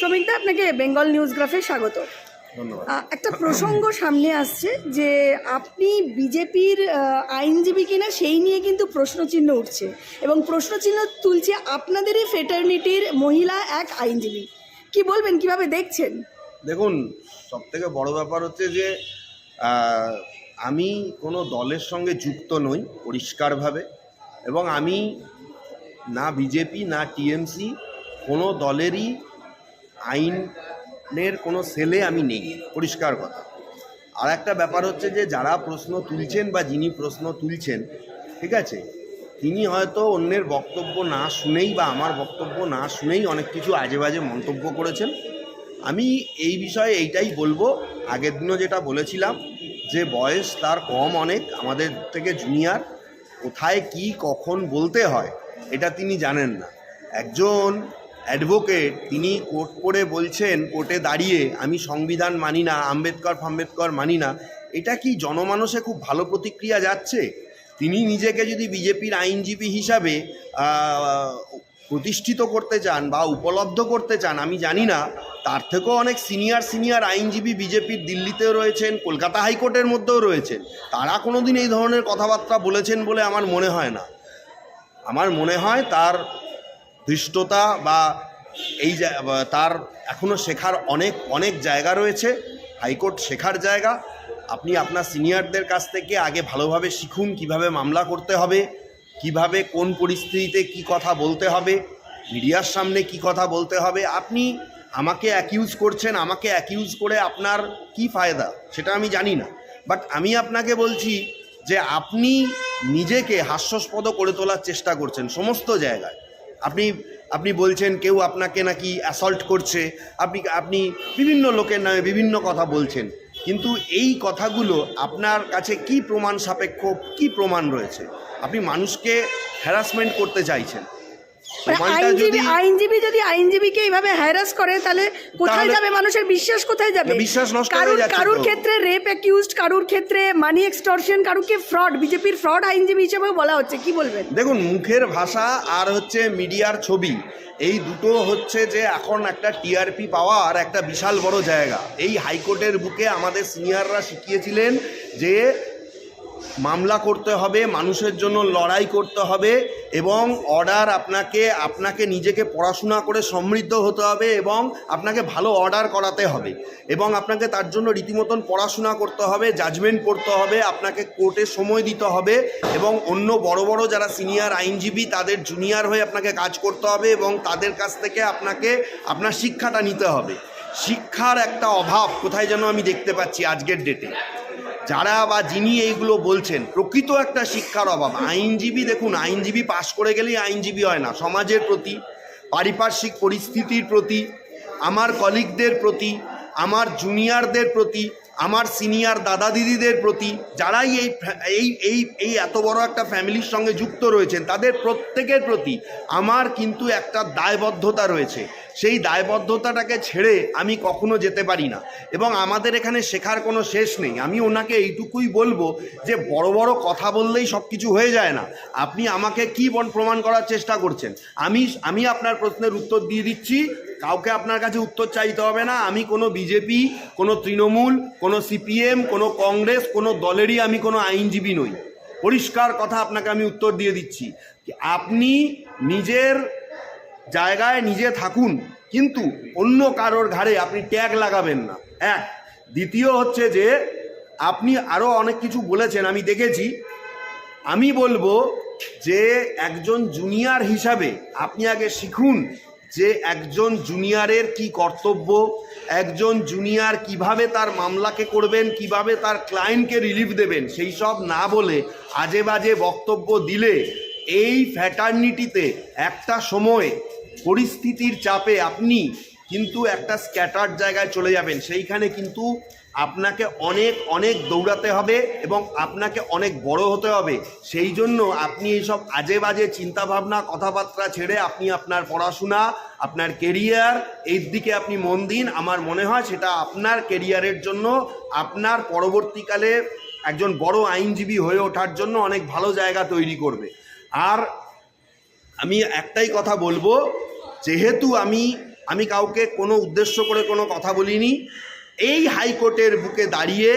শ্রমিকদা, আপনাকে বেঙ্গল নিউজ গ্রাফে স্বাগত। ধন্যবাদ। একটা প্রসঙ্গ সামনে আসছে যে আপনি বিজেপির আইনজীবী কিনা সেই নিয়ে কিন্তু প্রশ্নচিহ্ন উঠছে, এবং প্রশ্নচিহ্ন তুলছে আপনাদেরই ফ্রেটার্নিটির মহিলা এক আইনজীবী। কি বলবেন, কিভাবে দেখছেন? দেখুন, সবথেকে বড় ব্যাপার হচ্ছে যে আমি কোনো দলের সঙ্গে যুক্ত নই পরিষ্কারভাবে, এবং আমি না বিজেপি না টিএমসি কোনো দলেরই আইনের কোনো সেলে আমি নেই, পরিষ্কার কথা। আর একটা ব্যাপার হচ্ছে যে যারা প্রশ্ন তুলছেন বা যিনি প্রশ্ন তুলছেন, ঠিক আছে, তিনি হয়তো অন্যের বক্তব্য না শুনেই বা আমার বক্তব্য না শুনেই অনেক কিছু আজে বাজে মন্তব্য করেছেন। আমি এই বিষয়ে এইটাই বলবো, আগের দিনও যেটা বলেছিলাম যে বয়স তার কম অনেক, আমাদের থেকে জুনিয়র, কোথায় কি কখন বলতে হয় এটা তিনি জানেন না। একজন অ্যাডভোকেট, তিনি কোর্ট করে বলছেন, কোর্টে দাঁড়িয়ে আমি সংবিধান মানি না, আম্বেদকর মানি না। এটা কি জনমানসে খুব ভালো প্রতিক্রিয়া যাচ্ছে? তিনি নিজেকে যদি বিজেপির আইনজীবী হিসাবে প্রতিষ্ঠিত করতে চান বা উপলব্ধ করতে চান, আমি জানি না, তার থেকেও অনেক সিনিয়র আইনজীবী বিজেপির দিল্লিতেও রয়েছেন, কলকাতা হাইকোর্টের মধ্যেও রয়েছেন। তারা কোনোদিন এই ধরনের কথাবার্তা বলেছেন বলে আমার মনে হয় না। আমার মনে হয় তার ধৃষ্টতা বা তার এখনও শেখার অনেক জায়গা রয়েছে। হাইকোর্ট শেখার জায়গা। আপনি আপনার সিনিয়রদের কাছ থেকে আগে ভালোভাবে শিখুন কিভাবে মামলা করতে হবে, কিভাবে কোন পরিস্থিতিতে কি কথা বলতে হবে, মিডিয়ার সামনে কি কথা বলতে হবে। আপনি আমাকে অ্যাকিউজ করছেন, আমাকে অ্যাকিউজ করে আপনার কি ফায়দা সেটা আমি জানি না, বাট আমি আপনাকে বলছি যে আপনি নিজেকে হাস্যাস্পদ করে তোলার চেষ্টা করছেন সমস্ত জায়গায়। আপনি বলছেন কেউ আপনাকে নাকি অ্যাসল্ট করছে, আপনি বিভিন্ন লোকের নামে বিভিন্ন কথা বলছেন, কিন্তু এই কথাগুলো আপনার কাছে কি প্রমাণ সাপেক্ষ, কি প্রমাণ রয়েছে? আপনি মানুষকে হ্যারাসমেন্ট করতে চাইছেন। আইনজীবী যদি আইনজীবীকে এইভাবে হ্যারাস করে তাহলে কোথায় যাবে মানুষের বিশ্বাস? কোথায় যাবে? বিশ্বাস নষ্ট হয়ে যাচ্ছে। কারুর ক্ষেত্রে রেপ অ্যাকিউজড, কারুর ক্ষেত্রে মানি এক্সটর্শন, কারুকে ফ্রড, বিজেপির ফ্রড আইনজীবী হিসেবেও বলা হচ্ছে। কি বলবেন? দেখুন, মুখের ভাষা আর হচ্ছে মিডিয়ার ছবি, এই দুটো হচ্ছে যে এখন একটা টিআরপি পাওয়ার একটা বিশাল বড় জায়গা। এই হাইকোর্টের বুকে আমাদের সিনিয়ররা শিখিয়েছিলেন যে মামলা করতে হবে, মানুষের জন্য লড়াই করতে হবে, এবং অর্ডার আপনাকে নিজেকে পড়াশোনা করে সমৃদ্ধ হতে হবে, এবং আপনাকে ভালো অর্ডার করাতে হবে, এবং আপনাকে তার জন্য রীতিমতন পড়াশোনা করতে হবে, জাজমেন্ট পড়তে হবে, আপনাকে কোর্টে সময় দিতে হবে, এবং অন্য বড় যারা সিনিয়র আইনজীবী তাদের জুনিয়র হয়ে আপনাকে কাজ করতে হবে, এবং তাদের কাছ থেকে আপনার শিক্ষাটা নিতে হবে। শিক্ষার একটা অভাব কোথায় যেন আমি দেখতে পাচ্ছি আজকের ডেটে। যারা বা যিনি এইগুলো বলছেন, প্রকৃত একটা শিক্ষার অভাব। আইনজীবী, দেখুন, আইনজীবী পাশ করে গেলেই আইনজীবী হয় না। সমাজের প্রতি, পারিপার্শ্বিক পরিস্থিতির প্রতি, আমার কলিগদের প্রতি, আমার জুনিয়রদের প্রতি, আমার সিনিয়র দাদা দিদিদের প্রতি, যারাই এই এত বড় একটা ফ্যামিলির সঙ্গে যুক্ত রয়েছেন, তাদের প্রত্যেকের প্রতি আমার কিন্তু একটা দায়বদ্ধতা রয়েছে। সেই দায়বদ্ধতাটাকে ছেড়ে আমি কখনো যেতে পারি না, এবং আমাদের এখানে শেখার কোনো শেষ নেই। আমি ওনাকে এইটুকুই বলবো যে বড় কথা বললেই সব কিছু হয়ে যায় না। আপনি আমাকে কি প্রমাণ করার চেষ্টা করছেন? আমি আপনার প্রশ্নের উত্তর দিয়ে দিচ্ছি, কাউকে আপনার কাছে উত্তর চাইতে হবে না। আমি কোনো বিজেপি, কোনো তৃণমূল, কোনো সিপিএম, কোনো কংগ্রেস, কোনো দলেরই আমি কোনো আইনজীবী নই। পরিষ্কার কথা আপনাকে আমি উত্তর দিয়ে দিচ্ছি। আপনি নিজের জায়গায় নিজে থাকুন, কিন্তু অন্য কারোর ঘাড়ে আপনি ট্যাগ লাগাবেন না। এক। দ্বিতীয় হচ্ছে যে আপনি আরও অনেক কিছু বলেছেন, আমি দেখেছি। আমি বলবো যে একজন জুনিয়র হিসাবে আপনি আগে শিখুন যে একজন জুনিয়রের কি কর্তব্য, একজন জুনিয়র কিভাবে তার মামলাকে করবেন, কিভাবে তার ক্লায়েন্টকে রিলিফ দেবেন। সেই সব না বলে আজে বাজে বক্তব্য দিলে এই ফ্র্যাটার্নিটিতে একটা সময় পরিস্থিতির চাপে আপনি কিন্তু একটা স্ক্যাটার্ড জায়গায় চলে যাবেন। সেইখানে কিন্তু আপনাকে অনেক দৌড়াতে হবে, এবং আপনাকে অনেক বড় হতে হবে। সেই জন্য আপনি এইসব আজে বাজে চিন্তাভাবনা, কথাবার্তা ছেড়ে আপনি আপনার পড়াশোনা, আপনার কেরিয়ার, এর দিকে আপনি মন দিন। আমার মনে হয় সেটা আপনার কেরিয়ারের জন্য, আপনার পরবর্তীকালে একজন বড় আইনজীবী হয়ে ওঠার জন্য অনেক ভালো জায়গা তৈরি করবে। আর আমি একটাই কথা বলবো, যেহেতু আমি আমি কাউকে কোনো উদ্দেশ্য করে কোনো কথা বলিনি। এই হাইকোর্টের বুকে দাঁড়িয়ে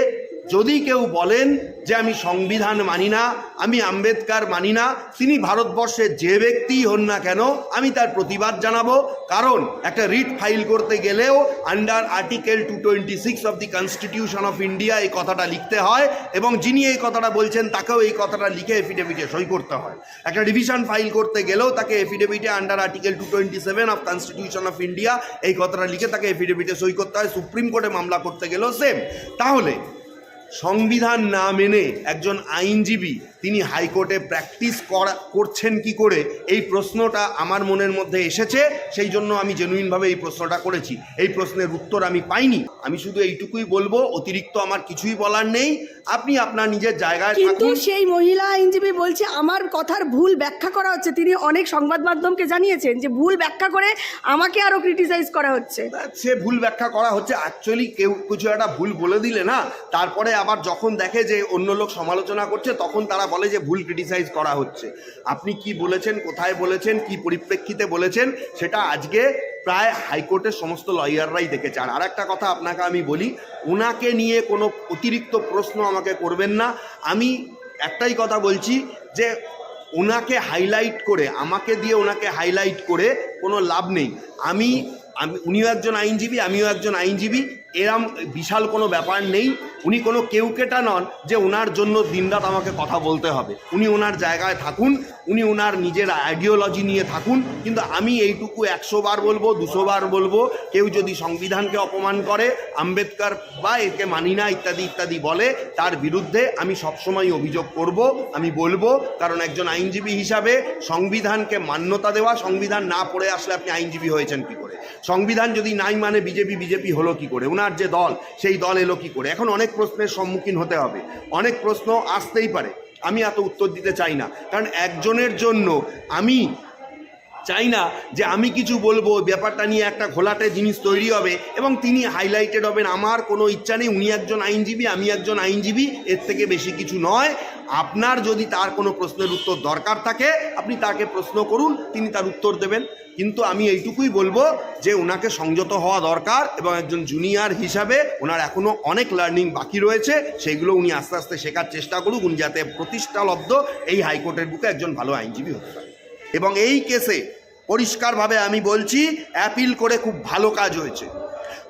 যদি কেউ বলেন যে আমি সংবিধান মানি না, আমি আম্বেদকর মানি না, তিনি ভারতবর্ষের যে ব্যক্তিই হন না কেন আমি তার প্রতিবাদ জানাবো। কারণ একটা রিট ফাইল করতে গেলেও under article 226 of the constitution of India এই কথাটা লিখতে হয়, এবং যিনি এই কথাটা বলছেন তাকেও এই কথাটা লিখে এফিডেভিটে সই করতে হয়। একটা রিভিশন ফাইল করতে গেলেও তাকে এফিডেভিটে under article 227 of constitution of India এই কথাটা লিখে তাকে এফিডেভিটে সই করতে হয়। সুপ্রিম কোর্টে মামলা করতে গেলেও সেম। তাহলে সংবিধান না মেনে একজন আইনজীবী তিনি হাইকোর্টে প্র্যাকটিস করছেন কি করে, এই প্রশ্নটা আমার মনের মধ্যে এসেছে। সেই জন্য আমি জেনুইনভাবে এই প্রশ্নটা করেছি। এই প্রশ্নের উত্তর আমি পাইনি। আমি শুধু এইটুকুই বলবো, অতিরিক্ত আমার কিছুই বলার নেই। আপনি আপনার নিজের জায়গায় কিন্তু থাকুন। সেই মহিলা আইনজীবী বলছে আমার কথার ভুল ব্যাখ্যা করা হচ্ছে। তিনি অনেক সংবাদ মাধ্যমকে জানিয়েছেন যে ভুল ব্যাখ্যা করে আমাকে আরো ক্রিটিসাইজ করা হচ্ছে। সে ভুল ব্যাখ্যা করা হচ্ছে। অ্যাকচুয়ালি কেউ কিছু একটা ভুল বলে দিলে না, তারপরে আবার যখন দেখে যে অন্য লোক সমালোচনা করছে তখন তারা বলে যে ভুল ক্রিটিসাইজ করা হচ্ছে। আপনি কি বলেছেন, কোথায় বলেছেন, কি পরিপ্রেক্ষিতে বলেছেন, সেটা আজকে প্রায় হাইকোর্টের সমস্ত লয়াররাই দেখেছে। আর একটা কথা আপনাকে আমি বলি, ওনাকে নিয়ে কোনো অতিরিক্ত প্রশ্ন আমাকে করবেন না। আমি একটাই কথা বলছি যে ওনাকে হাইলাইট করে, আমাকে দিয়ে ওনাকে হাইলাইট করে কোনো লাভ নেই। উনিও একজন আইনজীবী, আমিও একজন আইনজীবী, এরম বিশাল কোনো ব্যাপার নেই। উনি কোনো কেউকেটা নন যে ওনার জন্য দিনরাত আমাকে কথা বলতে হবে। উনি ওনার জায়গায় থাকুন, উনি ওনার নিজের আইডিওলজি নিয়ে থাকুন। কিন্তু আমি এইটুকু 100 বার বলবো, 200 বার বলবো, কেউ যদি সংবিধানকে অপমান করে, আম্বেদকর বা একে মানি না ইত্যাদি ইত্যাদি বলে, তার বিরুদ্ধে আমি সবসময় অভিযোগ করব, আমি বলবো। কারণ একজন আইনজীবী হিসাবে সংবিধানকে মান্যতা দেওয়া, সংবিধান না পড়ে আসলে আপনি আইনজীবী হয়েছেন কি করে? সংবিধান যদি নাই মানে বিজেপি হলো কি করে? ওনার যে দল সেই দল এলো কি করে? এখন অনেক প্রশ্নের সম্মুখীন হতে হবে, অনেক প্রশ্ন আসতেই পারে। আমি এত উত্তর দিতে চাই না, কারণ একজনের জন্য আমি চাই না যে আমি কিছু বলবো, ব্যাপারটা নিয়ে একটা ঘোলাটে জিনিস তৈরি হবে এবং তিনি হাইলাইটেড হবেন। আমার কোনো ইচ্ছা নেই। উনি একজন আইনজীবী, আমি একজন আইনজীবী, এর থেকে বেশি কিছু নয়। আপনার যদি তার কোনো প্রশ্নের উত্তর দরকার থাকে আপনি তাকে প্রশ্ন করুন, তিনি তার উত্তর দেবেন। কিন্তু আমি এইটুকুই বলবো যে ওনাকে সংযত হওয়া দরকার, এবং একজন জুনিয়র হিসাবে ওনার এখনও অনেক লার্নিং বাকি রয়েছে। সেইগুলো উনি আস্তে আস্তে শেখার চেষ্টা করুক, উনি যাতে প্রতিষ্ঠালব্ধ এই হাইকোর্টের বুকে একজন ভালো আইনজীবী হতে পারে। এবং এই কেসে পরিষ্কারভাবে আমি বলছি, অ্যাপিল করে খুব ভালো কাজ হয়েছে,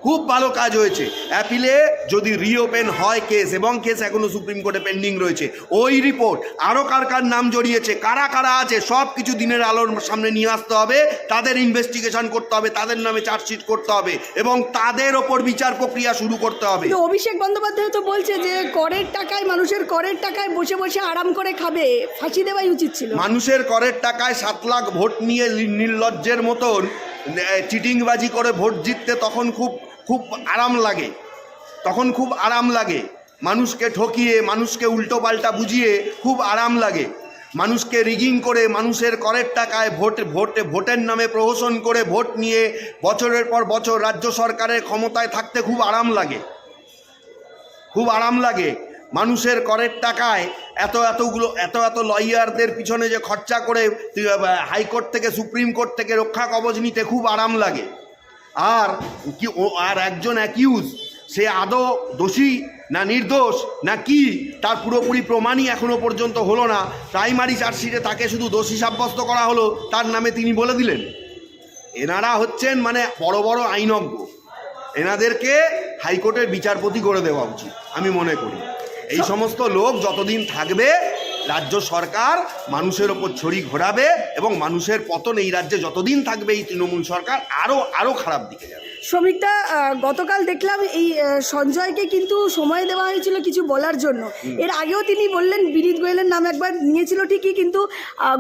খুব ভালো কাজ হয়েছে। অ্যাপিলে যদি রিওপেন হয় কেস, এবং কেস এখনো সুপ্রিম কোর্টে পেন্ডিং রয়েছে, ওই রিপোর্ট আরও কার কার নাম জড়িয়েছে, কারা কারা আছে, সব কিছু দিনের আলোর সামনে নিয়ে আসতে হবে। তাদের ইনভেস্টিগেশন করতে হবে, তাদের নামে চার্জশিট করতে হবে, এবং তাদের ওপর বিচার প্রক্রিয়া শুরু করতে হবে। কিন্তু অভিষেক বন্দ্যোপাধ্যায় তো বলছে যে করের টাকায়, মানুষের করের টাকায় বসে বসে আরাম করে খাবে, ফাঁসি দেওয়াই উচিত ছিল। মানুষের করের টাকায় 7 লাখ ভোট নিয়ে নির্লজ্জের মতন চিটিংবাজি করে ভোট জিততে তখন খুব আরাম লাগে, তখন খুব আরাম লাগে। মানুষকে ঠকিয়ে, মানুষকে উল্টো পাল্টা বুঝিয়ে খুব আরাম লাগে। মানুষকে রিগিং করে, মানুষের করের টাকায় ভোটের নামে প্রহসন করে ভোট নিয়ে বছরের পর বছর রাজ্য সরকারের ক্ষমতায় থাকতে খুব আরাম লাগে, খুব আরাম লাগে। মানুষের করের টাকায় এত লয়ারদের পিছনে যে খরচা করে হাইকোর্ট থেকে, সুপ্রিম কোর্ট থেকে রক্ষা কবচ নিতে খুব আরাম লাগে। আর একজন অ্যাকিউজ, সে আদৌ দোষী না নির্দোষ না কি, তার পুরোপুরি প্রমাণই এখনো পর্যন্ত হলো না। প্রাইমারি চার্জশিটে তাকে শুধু দোষী সাব্যস্ত করা হলো, তার নামে তিনি বলে দিলেন। এনারা হচ্ছেন মানে বড় বড় আইনজ্ঞ, এনাদেরকে হাইকোর্টের বিচারপতি করে দেওয়া উচিত আমি মনে করি। এই সমস্ত লোক যতদিন থাকবে রাজ্য সরকার মানুষের ওপর ছড়ি ঘোরাবে, এবং মানুষের পতন এই রাজ্যে যতদিন থাকবে এই তৃণমূল সরকার আরও খারাপ দিকে যাবে। শ্রমিকদা, গতকাল দেখলাম এই সঞ্জয়কে কিন্তু সময় দেওয়া হয়েছিল কিছু বলার জন্য। এর আগেও তিনি বললেন, বিনীত গোয়েলের নাম একবার নিয়েছিল ঠিকই, কিন্তু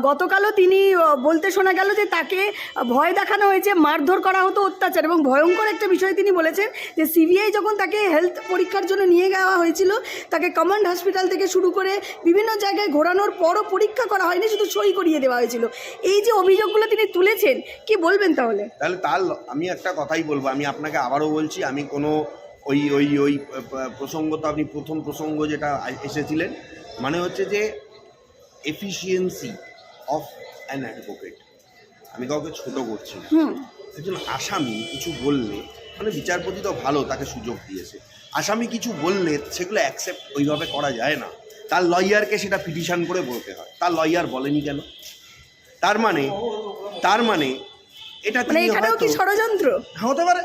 গতকালও তিনি বলতে শোনা গেল যে তাকে ভয় দেখানো হয়েছে, মারধর করা হতো, অত্যাচার। এবং ভয়ঙ্কর একটা বিষয় তিনি বলেছেন যে সিবিআই যখন তাকে হেলথ পরীক্ষার জন্য নিয়ে যাওয়া হয়েছিল, তাকে কমান্ড হসপিটাল থেকে শুরু করে বিভিন্ন জায়গায় ঘোরানোর পরও পরীক্ষা করা হয়নি, শুধু সই করিয়ে দেওয়া হয়েছিল। এই যে অভিযোগগুলো তিনি তুলেছেন, কি বলবেন তাহলে? তার আমি একটা কথাই বলবো, আমি আপনাকে আবারও বলছি, আমি কোনো ওই প্রসঙ্গ, তো আপনি প্রথম প্রসঙ্গ যেটা এসেছিলেন, মানে হচ্ছে যে এফিসিয়েন্সি অফ অ্যান অ্যাডভোকেট। আমি কাউকে ছোট করছি না, একজন আসামি কিছু বললে, মানে বিচারপতি তো ভালো, তাকে সুযোগ দিয়েছে, আসামি কিছু বললে সেগুলো অ্যাকসেপ্ট ওইভাবে করা যায় না, তার লয়ারকে সেটা পিটিশন করে বলতে হয়। তার লয়ার বলেনি কেন? তার মানে এটা মানে এখানেও কি ষড়যন্ত্র হতে পারে,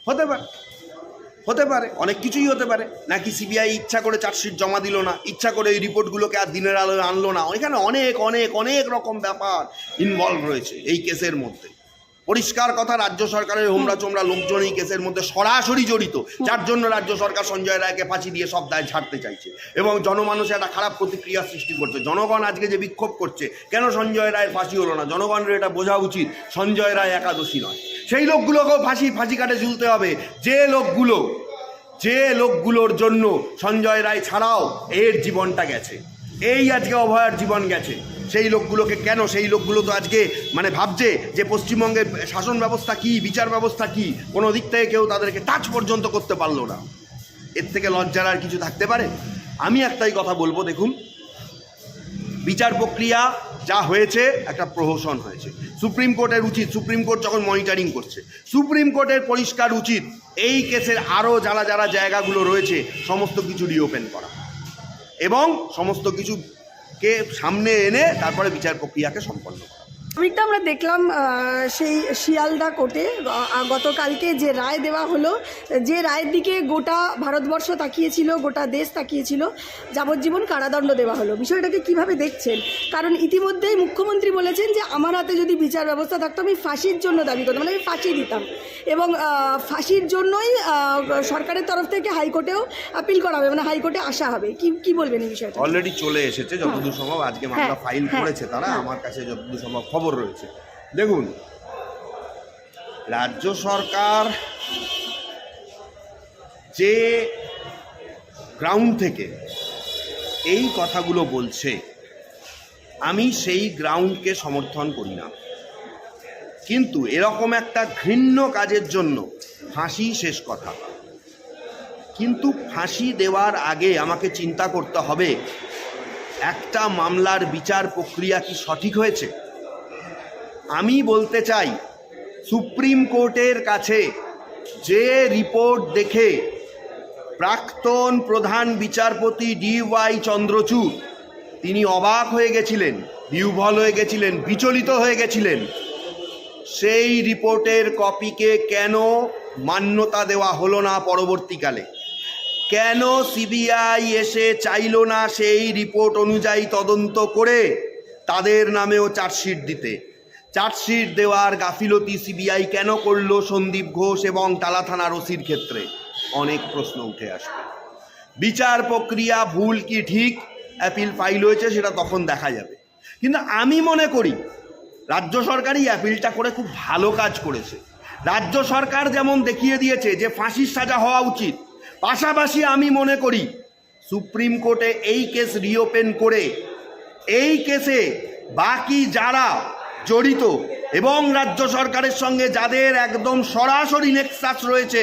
হতে পারে অনেক কিছুই হতে পারে। নাকি সিবিআই ইচ্ছা করে চার্জশিট জমা দিল না, ইচ্ছা করে এই রিপোর্টগুলোকে আর দিনের আলোয় আনলো না, ওইখানে অনেক অনেক অনেক রকম ব্যাপার ইনভলভ রয়েছে এই কেসের মধ্যে। পরিষ্কার কথা, রাজ্য সরকারের হোমরা চোমরা লোকজন এই কেসের মধ্যে সরাসরি জড়িত, যার জন্য রাজ্য সরকার সঞ্জয় রায়কে ফাঁসি দিয়ে সব দায় ছাড়তে চাইছে এবং জনমানুষে একটা খারাপ প্রতিক্রিয়া সৃষ্টি করছে। জনগণ আজকে যে বিক্ষোভ করছে, কেন সঞ্জয় রায়ের ফাঁসি হলো না, জনগণের এটা বোঝা উচিত সঞ্জয় রায় একাদশী নয়। সেই লোকগুলোকেও ফাঁসি কাটে ঝুলতে হবে, যে লোকগুলোর জন্য সঞ্জয় রায় ছাড়াও এর জীবনটা গেছে, এই আজকে অভয়ার জীবন গেছে। সেই লোকগুলোকে কেন, সেই লোকগুলো তো আজকে মানে ভাবছে যে পশ্চিমবঙ্গের শাসন ব্যবস্থা কি, বিচার ব্যবস্থা কি, কোনো দিক থেকে কেউ তাদেরকে টাচ পর্যন্ত করতে পারলো না। এর থেকে লজ্জার আর কিছু থাকতে পারে? আমি একটাই কথা বলবো, দেখুন, বিচার প্রক্রিয়া যা হয়েছে একটা প্রহসন হয়েছে। সুপ্রিম কোর্টের উচিত, সুপ্রিম কোর্ট যখন মনিটরিং করছে, সুপ্রিম কোর্টের পরিষ্কার উচিত এই কেসের আরও যারা জায়গাগুলো রয়েছে সমস্ত কিছু রিওপেন করা এবং সমস্ত কিছুকে সামনে এনে তারপরে বিচার প্রক্রিয়াকে সম্পন্ন করা। অমিকটা আমরা দেখলাম সেই শিয়ালদা কোর্টে গতকালকে যে রায় দেওয়া হলো, যে রায়ের দিকে গোটা ভারতবর্ষ তাকিয়েছিল, গোটা দেশ তাকিয়েছিল, যাবজ্জীবন কারাদণ্ড দেওয়া হলো। বিষয়টাকে কিভাবে দেখছেন? কারণ ইতিমধ্যেই মুখ্যমন্ত্রী বলেছেন যে আমার হাতে যদি বিচার ব্যবস্থা থাকতো আমি ফাঁসির জন্য দাবি করতাম, মানে আমি ফাঁসি দিতাম, এবং ফাঁসির জন্যই সরকারের তরফ থেকে হাইকোর্টেও আপিল করা হবে, মানে হাইকোর্টে আসা হবে। কি বলবেন এই বিষয়টা? অলরেডি চলে এসেছে যতদূর সম্ভব, আজকে মামলা ফাইল করেছে তারা, আমার কাছে যতদূর সম্ভব খবর রয়েছে। দেখুন, রাজ্য সরকার যে গ্রাউন্ড থেকে এই কথাগুলো বলছে, আমি সেই গ্রাউন্ডকে সমর্থন করি না, কিন্তু এরকম একটা ঘৃণ্য কাজের জন্য ফাঁসি শেষ কথা। কিন্তু ফাঁসি দেওয়ার আগে আমাকে চিন্তা করতে হবে একটা মামলার বিচার প্রক্রিয়া কি সঠিক হয়েছে। আমি বলতে চাই, সুপ্রিম কোর্টের কাছে যে রিপোর্ট দেখে প্রাক্তন প্রধান বিচারপতি DY চন্দ্রচূড় তিনি অবাক হয়ে গেছিলেন, বিহ্বল হয়ে গেছিলেন, বিচলিত হয়ে গেছিলেন, সেই রিপোর্টের কপিকে কেন মান্যতা দেওয়া হলো না পরবর্তীকালে? কেন সিবিআই এসে চাইল না সেই রিপোর্ট অনুযায়ী তদন্ত করে তাদের নামেও চার্জশিট দিতে? চার্জশিট দেওয়ার গাফিলতি সিবিআই কেন করলো সন্দীপ ঘোষ এবং টালা থানার ওসির ক্ষেত্রে? অনেক প্রশ্ন উঠে আসবে। বিচার প্রক্রিয়া ভুল কি ঠিক, অ্যাপিল ফাইল হয়েছে, সেটা তখন দেখা যাবে। কিন্তু আমি মনে করি রাজ্য সরকারই অ্যাপিলটা করে খুব ভালো কাজ করেছে। রাজ্য সরকার যেমন দেখিয়ে দিয়েছে যে ফাঁসির সাজা হওয়া উচিত, পাশাপাশি আমি মনে করি সুপ্রিম কোর্টে এই কেস রিওপেন করে এই কেসে বাকি যারা জড়িত এবং রাজ্য সরকারের সঙ্গে যাদের একদম সরাসরি নেক্সাস রয়েছে,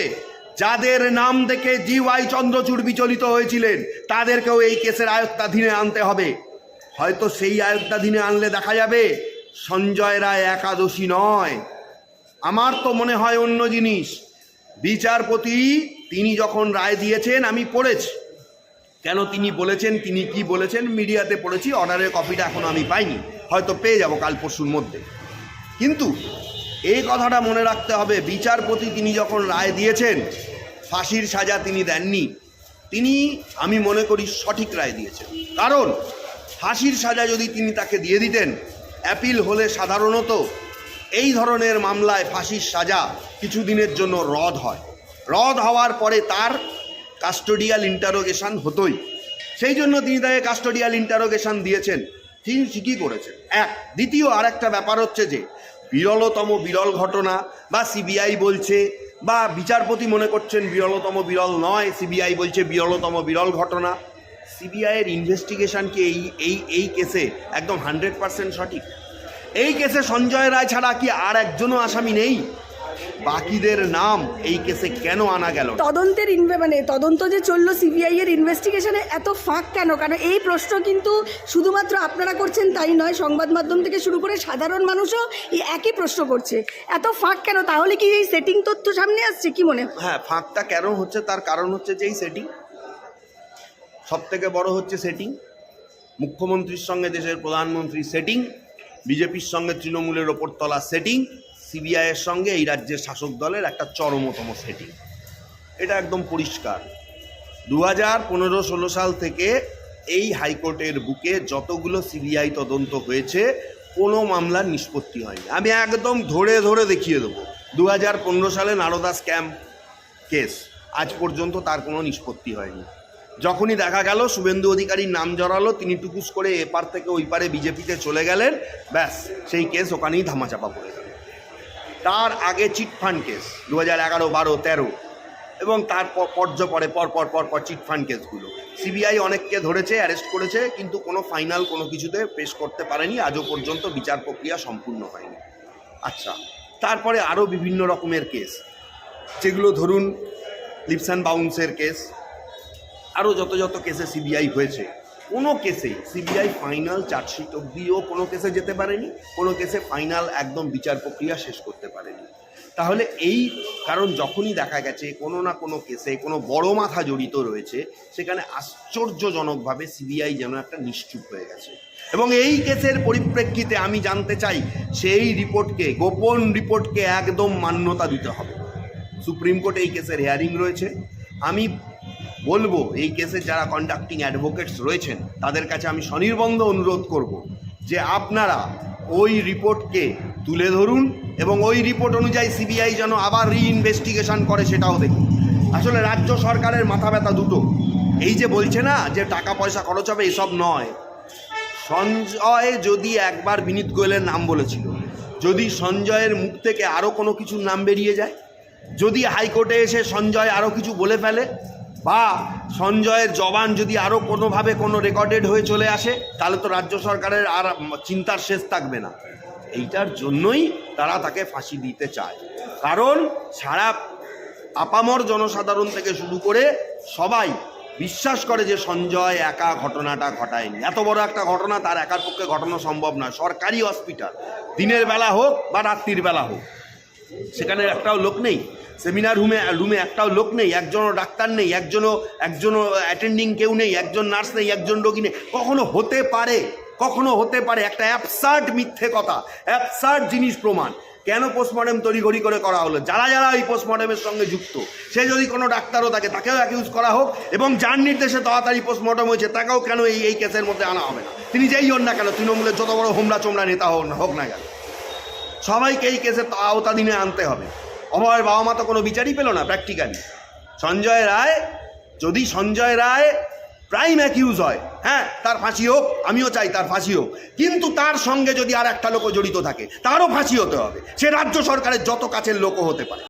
যাদের নাম দেখে DY চন্দ্রচূড় বিচলিত হয়েছিলেন, তাদেরকেও এই কেসের আয়ত্তাধীনে আনতে হবে। হয়তো সেই আয়ত্তাধীনে আনলে দেখা যাবে সঞ্জয় রায় একাদশী নয়। আমার তো মনে হয় অন্য জিনিস। বিচারপতি তিনি যখন রায় দিয়েছেন, আমি পড়েছি, কেন তিনি বলেছেন, তিনি কি বলেছেন মিডিয়াতে পড়েছি, অর্ডারের কপিটা এখনও আমি পাইনি, হয়তো পেয়ে যাব কাল পরশুর মধ্যে। কিন্তু এই কথাটা মনে রাখতে হবে, বিচারপতি তিনি যখন রায় দিয়েছেন, ফাঁসির সাজা তিনি দেননি, তিনি আমি মনে করি সঠিক রায় দিয়েছেন। কারণ ফাঁসির সাজা যদি তিনি তাকে দিয়ে দিতেন, অ্যাপিল হলে সাধারণত এই ধরনের মামলায় ফাঁসির সাজা কিছুদিনের জন্য রদ হয়, রদ হওয়ার পরে তার কাস্টোডিয়াল ইন্টারোগেশন হতোই। সেই জন্য তিনি তাকে কাস্টোডিয়াল ইন্টারোগেশন দিয়েছেন, তিনি ঠিকই করেছেন। দ্বিতীয় আর একটা ব্যাপার হচ্ছে যে বিরলতম বিরল ঘটনা, বা সিবিআই বলছে বা বিচারপতি মনে করছেন বিরলতম বিরল নয়, সিবিআই বলছে বিরলতম বিরল ঘটনা। সিবিআইয়ের ইনভেস্টিগেশন কি এই কেসে একদম 100% সঠিক? এই কেসে সঞ্জয় রায় ছাড়া কি আর একজনও আসামি নেই? বাকিদের নাম এই কেসে কেন আনা গেল না? তদন্তের মানে তদন্ত যে চললো সিবিআই এর ইনভেস্টিগেশনে এত ফাঁক কেন? কারণ এই প্রশ্ন কিন্তু শুধুমাত্র আপনারা করছেন তাই নয়, সংবাদ মাধ্যম থেকে শুরু করে সাধারণ মানুষও এই একই প্রশ্ন করছে, এত ফাঁক কেন? তাহলে কি এই সেটিং তথ্য সামনে আসছে কি মনে হয়? হ্যাঁ, ফাঁকটা কেন হচ্ছে তার কারণ হচ্ছে যে এই সেটিং, সব থেকে বড় হচ্ছে সেটিং। মুখ্যমন্ত্রীর সঙ্গে দেশের প্রধানমন্ত্রী সেটিং, বিজেপির সঙ্গে তৃণমূলের ওপর তলা সেটিং, সিবিআইয়ের সঙ্গে এই রাজ্যের শাসক দলের একটা চরমতম সেটিং। এটা একদম পরিষ্কার। 2015-16 সাল থেকে এই হাইকোর্টের বুকে যতগুলো সিবিআই তদন্ত হয়েছে কোনো মামলার নিষ্পত্তি হয়নি। আমি একদম ধরে ধরে দেখিয়ে দেবো। 2015 সালে নারদা স্ক্যাম কেস, আজ পর্যন্ত তার কোনো নিষ্পত্তি হয়নি। যখনই দেখা গেল শুভেন্দু অধিকারীর নাম জড়ালো, তিনি টুকুস করে এপার থেকে ওই পারে বিজেপিতে চলে গেলেন, ব্যাস সেই কেস ওখানেই ধামাচাপা পড়ে গেল। তার আগে চিটফান্ড কেস 2011, 12, 13 এবং তার পর্যায়ে পর চিটফান্ড কেসগুলো সিবিআই অনেককে ধরেছে, অ্যারেস্ট করেছে, কিন্তু কোনো ফাইনাল কোনো কিছুতে পেশ করতে পারেনি। আজও পর্যন্ত বিচার প্রক্রিয়া সম্পূর্ণ হয়নি। আচ্ছা, তারপরে আরও বিভিন্ন রকমের কেস, যেগুলো ধরুন লিপস অ্যান্ড বাউন্সের কেস, আরও যত কেসে সিবিআই হয়েছে, কোনো কেসে সিবিআই ফাইনাল চার্জশিট অব্দিও কোনো কেসে যেতে পারেনি, কোনো কেসে ফাইনাল একদম বিচার প্রক্রিয়া শেষ করতে পারেনি। তাহলে এই কারণ যখনই দেখা গেছে কোনো না কোনো কেসে কোনো বড় মাথা জড়িত রয়েছে, সেখানে আশ্চর্যজনকভাবে সিবিআই যেন একটা নিশ্চুপ হয়ে গেছে। এবং এই কেসের পরিপ্রেক্ষিতে আমি জানতে চাই, সেই রিপোর্টকে, গোপন রিপোর্টকে একদম মান্যতা দিতে হবে। সুপ্রিম কোর্টে এই কেসের হিয়ারিং রয়েছে। আমি বলবো এই কেসে যারা কন্ডাক্টিং অ্যাডভোকেটস রয়েছেন তাদের কাছে আমি স্বনির্বন্ধ অনুরোধ করব যে আপনারা ওই রিপোর্টকে তুলে ধরুন এবং ওই রিপোর্ট অনুযায়ী সিবিআই যেন আবার রিইনভেস্টিগেশন করে সেটাও দেখুন। আসলে রাজ্য সরকারের মাথা ব্যথা দুটো, এই যে বলছে না যে টাকা পয়সা খরচ হবে, এসব নয়। সঞ্জয় যদি একবার বিনীত গোয়েলের নাম বলেছিল, যদি সঞ্জয়ের মুখ থেকে আরও কোনো কিছুর নাম বেরিয়ে যায়, যদি হাইকোর্টে এসে সঞ্জয় আরও কিছু বলে ফেলে, বা সঞ্জয়ের জবান যদি আরও কোনোভাবে কোনো রেকর্ডেড হয়ে চলে আসে, তাহলে তো রাজ্য সরকারের আর চিন্তার শেষ থাকবে না। এইটার জন্যই তারা তাকে ফাঁসি দিতে চায়। কারণ সারা আপামর জনসাধারণ থেকে শুরু করে সবাই বিশ্বাস করে যে সঞ্জয় একা ঘটনাটা ঘটায়নি। এত বড় একটা ঘটনা তার একার পক্ষে ঘটানো সম্ভব নয়। সরকারি হসপিটাল, দিনের বেলা হোক বা রাত্রির বেলা হোক, সেখানে একটাও লোক নেই। সেমিনার রুমে একটাও লোক নেই, একজনও ডাক্তার নেই, একজনও অ্যাটেন্ডিং কেউ নেই, একজন নার্স নেই, একজন রোগী নেই। কখনো হতে পারে একটা অ্যাবসার্ড মিথ্যে কথা, অ্যাবসার্ড জিনিস প্রমাণ। কেন পোস্টমর্টেম তড়িঘড়ি করে করা হলো? যারা এই পোস্টমর্টেমের সঙ্গে যুক্ত, সে যদি কোনো ডাক্তারও থাকে তাকেও অ্যাকিউজ করা হোক, এবং যার নির্দেশে তাড়াতাড়ি পোস্টমর্টেম হয়েছে তাকেও কেন এই কেসের মধ্যে আনা হবে না? তিনি যেই হন না কেন, তৃণমূলের যত বড় হোমরা চোমরা নেতা হোক না কেন, সবাইকে এই কেসের আওতাধীনে আনতে হবে। অভয়ের বাবা মা তো কোনো বিচারই পেল না প্র্যাকটিক্যালি। যদি সঞ্জয় রায় প্রাইম অ্যাকিউজ হয়, হ্যাঁ, তার ফাঁসি হোক, আমিও চাই তার ফাঁসি হোক, কিন্তু তার সঙ্গে যদি আর একটা লোক জড়িত থাকে তারও ফাঁসি হতে হবে। সে রাজ্য সরকারের যত কাছের লোকও হতে পারে।